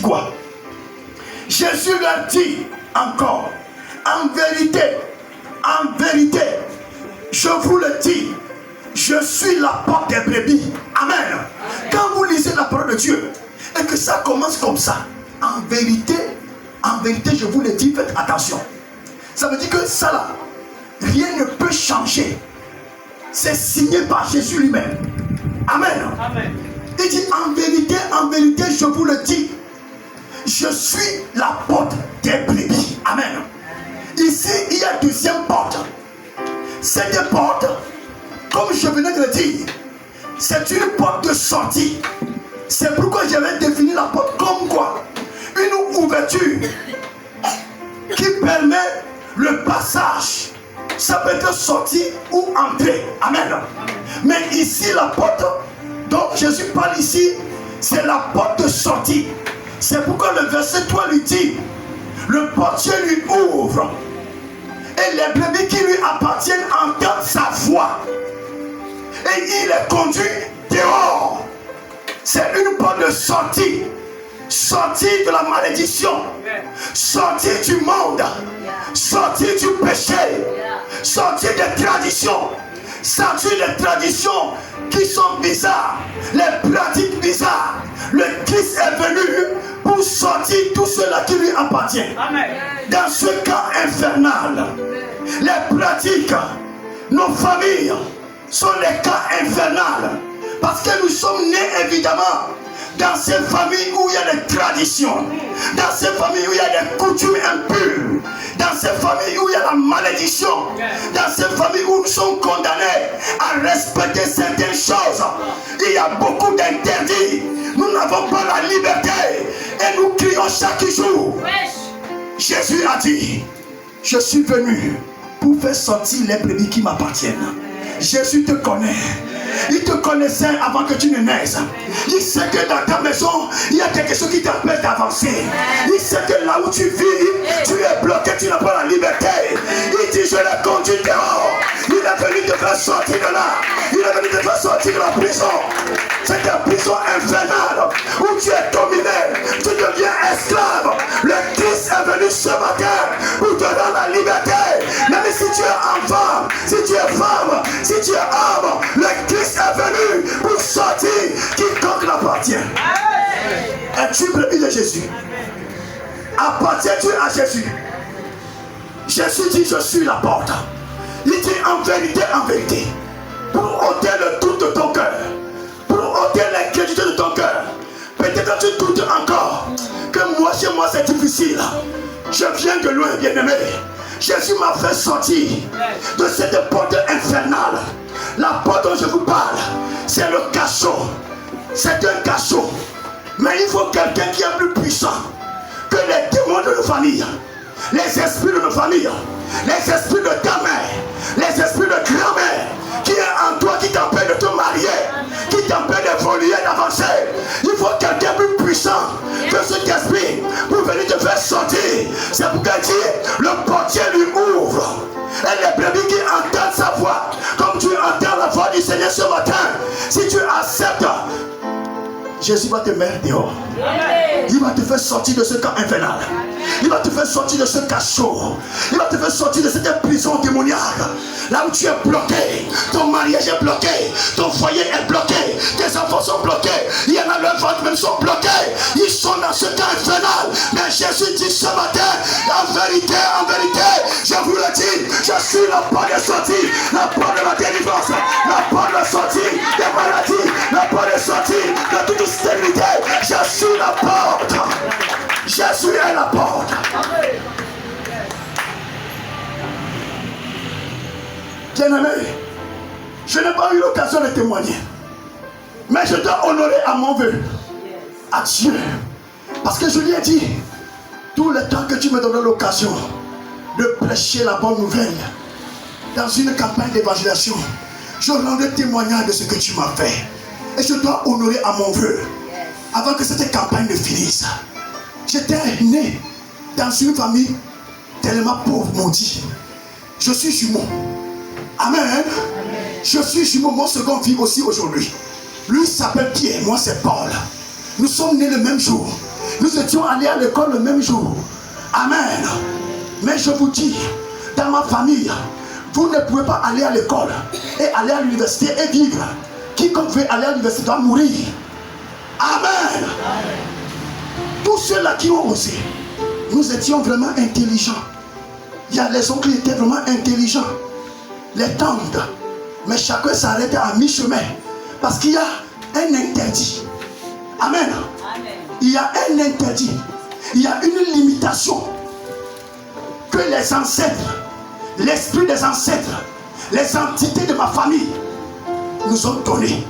quoi? Jésus leur dit encore, en vérité, je vous le dis, je suis la porte des brebis. Amen. Quand vous lisez la parole de Dieu et que ça commence comme ça, en vérité, je vous le dis, faites attention. Ça veut dire que ça là, rien ne peut changer. C'est signé par Jésus lui-même. Amen. Amen. Il dit en vérité, je vous le dis, je suis la porte des brebis. Amen. Ici, il y a deuxième porte. Cette porte, comme je venais de le dire, c'est une porte de sortie. C'est pourquoi j'avais défini la porte comme quoi? Une ouverture qui permet le passage. Ça peut être sortie ou entrée. Amen. Mais ici, la porte dont Jésus parle ici, c'est la porte de sortie. C'est pourquoi le verset 3 lui dit, le portier lui ouvre et les brebis qui lui appartiennent entendent sa voix et il les conduit dehors. C'est une porte de sortie. Sortie de la malédiction, sortie du monde, sortie du péché, sortie des traditions, sortie des traditions qui sont bizarres, les pratiques bizarres. Le Christ est venu pour sortir tout cela qui lui appartient. Dans ce cas infernal, les pratiques, nos familles sont les cas infernales parce que nous sommes nés évidemment dans ces familles où il y a des traditions, dans ces familles où il y a des coutumes impures, dans ces familles où il y a la malédiction, dans ces familles où nous sommes condamnés à respecter certaines choses. Il y a beaucoup d'interdits. Nous n'avons pas la liberté et nous crions chaque jour. Jésus a dit, je suis venu pour faire sortir les brebis qui m'appartiennent. Jésus te connaît. Il te connaissait avant que tu ne naisses. Il sait que dans ta maison, il y a quelque chose qui t'empêche d'avancer. Il sait que là où tu vis, tu es bloqué, tu n'as pas la liberté. Il dit, je l'ai conduit dehors. Il est venu te faire sortir de là. Il est venu te faire sortir de la prison. C'est une prison infernale où tu es dominé, tu deviens esclave. Le Christ est venu ce matin pour te rendre la liberté. Même si tu es enfant, si tu es femme, si tu es homme, le Christ est venu pour sortir quiconque l'appartient. Es-tu brebis de Jésus? Appartiens-tu à Jésus? Jésus dit, je suis la porte. Il dit en vérité, pour ôter le doute de ton cœur, pour ôter l'inquiétude de ton cœur. Peut-être tu doutes encore que chez moi c'est difficile. Je viens de loin, bien-aimé. Jésus m'a fait sortir de cette porte infernale. La porte dont je vous parle, c'est le cachot. C'est un cachot. Mais il faut quelqu'un qui est plus puissant que les démons de nos familles, les esprits de nos familles, les esprits de ta mère, les esprits de grand-mère qui est en toi, qui t'empêche de te marier, qui t'empêche d'évoluer, d'avancer. Il faut quelqu'un plus puissant que cet esprit pour venir te faire sortir. C'est pourquoi il dit, le portier lui ouvre. Et les brebis qui entendent sa voix, comme tu entends la voix du Seigneur ce matin, si tu acceptes, Jésus va te mettre dehors. Il va te faire sortir de ce camp infernal. Il va te faire sortir de ce cachot. Il va te faire sortir de cette prison démoniaque. Là où tu es bloqué, ton mariage est bloqué, ton foyer est bloqué, tes enfants sont bloqués, il y en a leurs ventres même sont bloqués. Ils sont dans ce camp infernal. Mais Jésus dit ce matin, en vérité, je vous le dis, je suis la porte de sortie, la porte de la délivrance, la porte de sortie des maladies, la porte de sortie de toute stérilité. Je suis la porte. Jésus est la porte. Bien-aimé, je n'ai pas eu l'occasion de témoigner, mais je dois honorer à mon vœu, à Dieu, parce que je lui ai dit, tout le temps que tu me donnes l'occasion de prêcher la bonne nouvelle dans une campagne d'évangélisation, je rendrai témoignage de ce que tu m'as fait, et je dois honorer à mon vœu, avant que cette campagne ne finisse. J'étais né dans une famille tellement pauvre, maudit. Je suis jumeau. Amen. Je suis jumeau. Mon second vit aussi aujourd'hui. Lui s'appelle Pierre, moi c'est Paul. Nous sommes nés le même jour. Nous étions allés à l'école le même jour. Amen. Mais je vous dis, dans ma famille, vous ne pouvez pas aller à l'école et aller à l'université et vivre. Quiconque veut aller à l'université doit mourir. Amen. Tous ceux-là qui ont osé, nous étions vraiment intelligents. Il y a les hommes qui étaient vraiment intelligents. Les tantes. Mais chacun s'arrêtait à mi-chemin. Parce qu'il y a un interdit. Amen. Il y a un interdit. Il y a une limitation que les ancêtres, l'esprit des ancêtres, les entités de ma famille nous ont donné.